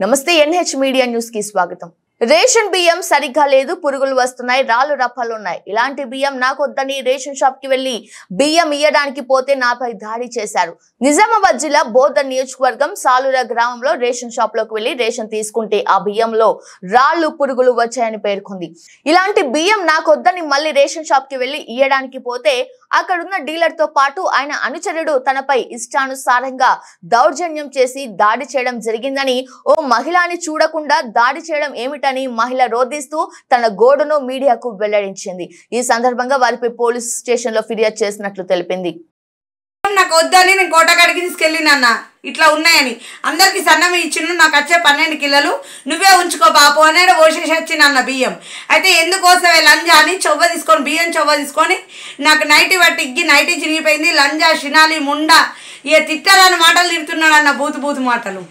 నమస్తే NH media news కి స్వాగతం. రేషన్ బియ్యం సరిగ్గా లేదు, పురుగులు వస్తున్నాయి, రాళ్ళు రప్పలు ఉన్నాయి. ఇలాంటి బియ్యం నాకొద్దని రేషన్ షాప్ కి వెళ్లి బియ్యం ఇయ్యడానికి పోతే నాపై దాడి చేశారు. నిజామాబాద్ జిల్లా బోధన్ నియోజకవర్గం సాలూర గ్రామంలో రేషన్ షాప్ లోకి వెళ్లి రేషన్ తీసుకుంటే ఆ బియ్యంలో రాళ్ళు పురుగులు వచ్చాయని పేర్కొంది. ఇలాంటి బియ్యం నాకొద్దని మళ్ళీ రేషన్ షాప్ కి వెళ్లి ఇయ్యడానికి పోతే అక్కడున్న డీలర్ తో పాటు ఆయన అనుచరుడు తనపై ఇష్టానుసారంగా దౌర్జన్యం చేసి దాడి చేయడం జరిగిందని, ఓ మహిళని చూడకుండా దాడి చేయడం ఏమిటని మహిళ రోధిస్తూ తన గోడును మీడియాకు వెల్లడించింది. ఈ సందర్భంగా వారిపై పోలీస్ స్టేషన్ లో ఫిర్యాదు చేసినట్లు తెలిపింది. నాకు వద్దని నేను కోటకాడికి తీసుకెళ్ళినన్న ఇట్లా ఉన్నాయని అందరికి సన్నం ఇచ్చిన నాకు వచ్చే 12 కిలోలు నువ్వే ఉంచుకో బాపు అనేది పోసేసి వచ్చినన్న బియ్యం. అయితే ఎందుకోసమే లంజా అని చొవ్వ తీసుకొని బియ్యం చొవ్వ తీసుకొని నాకు నైటీ పట్టి నైటీ చిరిగిపోయింది. లంజా షినాలి ముండా ఇక తిట్టాలని మాటలు తిడుతున్నాడు అన్న బూతు మాటలు.